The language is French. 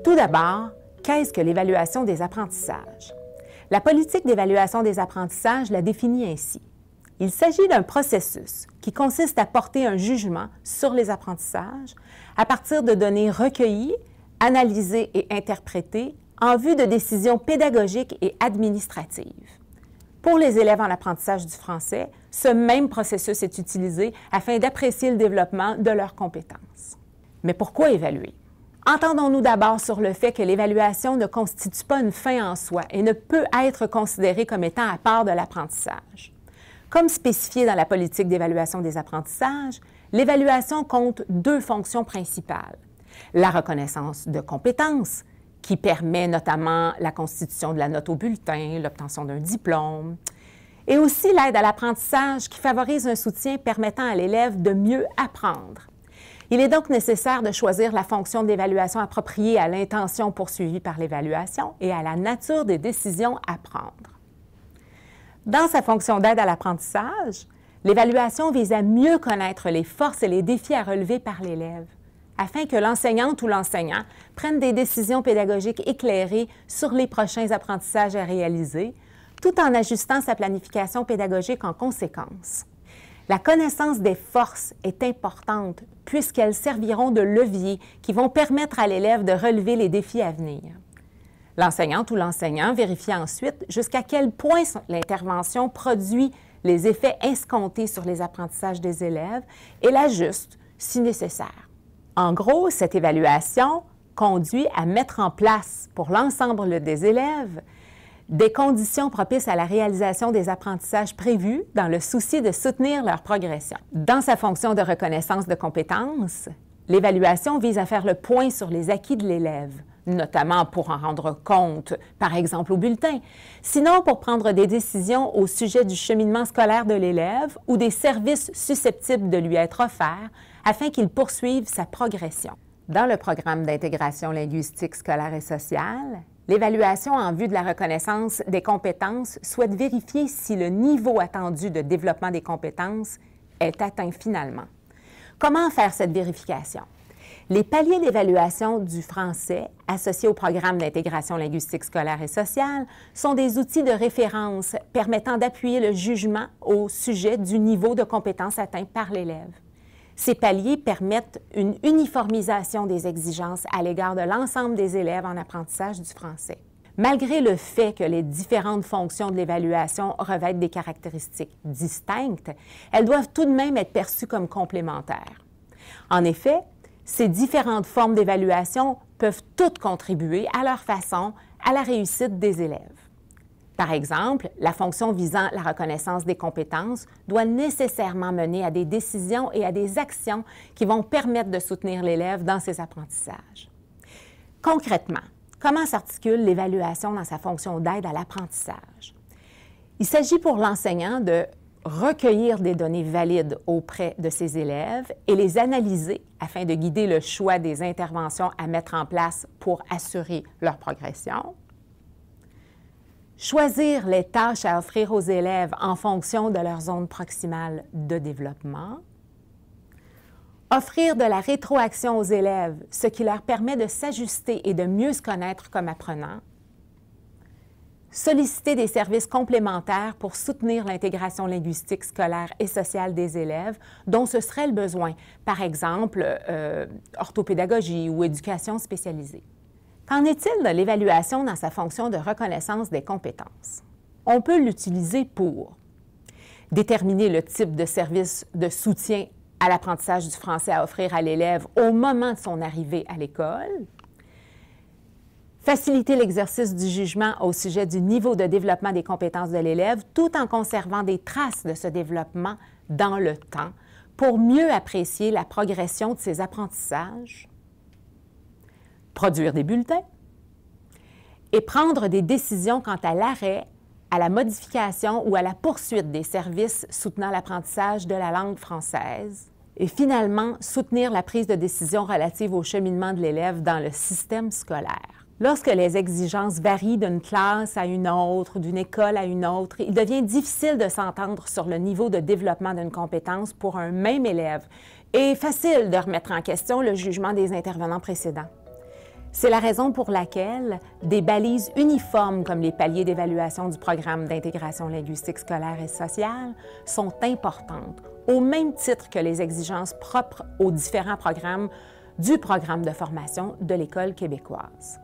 Tout d'abord, qu'est-ce que l'évaluation des apprentissages? La politique d'évaluation des apprentissages la définit ainsi. Il s'agit d'un processus qui consiste à porter un jugement sur les apprentissages à partir de données recueillies, analysées et interprétées en vue de décisions pédagogiques et administratives. Pour les élèves en apprentissage du français, ce même processus est utilisé afin d'apprécier le développement de leurs compétences. Mais pourquoi évaluer? Entendons-nous d'abord sur le fait que l'évaluation ne constitue pas une fin en soi et ne peut être considérée comme étant à part de l'apprentissage. Comme spécifié dans la politique d'évaluation des apprentissages, l'évaluation compte deux fonctions principales. La reconnaissance de compétences, qui permet notamment la constitution de la note au bulletin, l'obtention d'un diplôme, et aussi l'aide à l'apprentissage qui favorise un soutien permettant à l'élève de mieux apprendre. Il est donc nécessaire de choisir la fonction d'évaluation appropriée à l'intention poursuivie par l'évaluation et à la nature des décisions à prendre. Dans sa fonction d'aide à l'apprentissage, l'évaluation vise à mieux connaître les forces et les défis à relever par l'élève, afin que l'enseignante ou l'enseignant prenne des décisions pédagogiques éclairées sur les prochains apprentissages à réaliser, tout en ajustant sa planification pédagogique en conséquence. La connaissance des forces est importante puisqu'elles serviront de levier qui vont permettre à l'élève de relever les défis à venir. L'enseignante ou l'enseignant vérifie ensuite jusqu'à quel point l'intervention produit les effets escomptés sur les apprentissages des élèves et l'ajuste si nécessaire. En gros, cette évaluation conduit à mettre en place pour l'ensemble des élèves des conditions propices à la réalisation des apprentissages prévus dans le souci de soutenir leur progression. Dans sa fonction de reconnaissance de compétences, l'évaluation vise à faire le point sur les acquis de l'élève, notamment pour en rendre compte, par exemple au bulletin, sinon pour prendre des décisions au sujet du cheminement scolaire de l'élève ou des services susceptibles de lui être offerts afin qu'il poursuive sa progression. Dans le programme d'intégration linguistique scolaire et sociale, l'évaluation en vue de la reconnaissance des compétences souhaite vérifier si le niveau attendu de développement des compétences est atteint finalement. Comment faire cette vérification? Les paliers d'évaluation du français associés au programme d'intégration linguistique scolaire et sociale sont des outils de référence permettant d'appuyer le jugement au sujet du niveau de compétence atteint par l'élève. Ces paliers permettent une uniformisation des exigences à l'égard de l'ensemble des élèves en apprentissage du français. Malgré le fait que les différentes fonctions de l'évaluation revêtent des caractéristiques distinctes, elles doivent tout de même être perçues comme complémentaires. En effet, ces différentes formes d'évaluation peuvent toutes contribuer à leur façon à la réussite des élèves. Par exemple, la fonction visant la reconnaissance des compétences doit nécessairement mener à des décisions et à des actions qui vont permettre de soutenir l'élève dans ses apprentissages. Concrètement, comment s'articule l'évaluation dans sa fonction d'aide à l'apprentissage? Il s'agit pour l'enseignant de recueillir des données valides auprès de ses élèves et les analyser afin de guider le choix des interventions à mettre en place pour assurer leur progression. Choisir les tâches à offrir aux élèves en fonction de leur zone proximale de développement. Offrir de la rétroaction aux élèves, ce qui leur permet de s'ajuster et de mieux se connaître comme apprenants. Solliciter des services complémentaires pour soutenir l'intégration linguistique scolaire et sociale des élèves dont ce serait le besoin, par exemple orthopédagogie ou éducation spécialisée. Qu'en est-il de l'évaluation dans sa fonction de reconnaissance des compétences? On peut l'utiliser pour déterminer le type de service de soutien à l'apprentissage du français à offrir à l'élève au moment de son arrivée à l'école, faciliter l'exercice du jugement au sujet du niveau de développement des compétences de l'élève tout en conservant des traces de ce développement dans le temps pour mieux apprécier la progression de ses apprentissages, produire des bulletins et prendre des décisions quant à l'arrêt, à la modification ou à la poursuite des services soutenant l'apprentissage de la langue française et finalement soutenir la prise de décision relative au cheminement de l'élève dans le système scolaire. Lorsque les exigences varient d'une classe à une autre, d'une école à une autre, il devient difficile de s'entendre sur le niveau de développement d'une compétence pour un même élève et facile de remettre en question le jugement des intervenants précédents. C'est la raison pour laquelle des balises uniformes comme les paliers d'évaluation du programme d'intégration linguistique scolaire et sociale sont importantes, au même titre que les exigences propres aux différents programmes du programme de formation de l'École québécoise.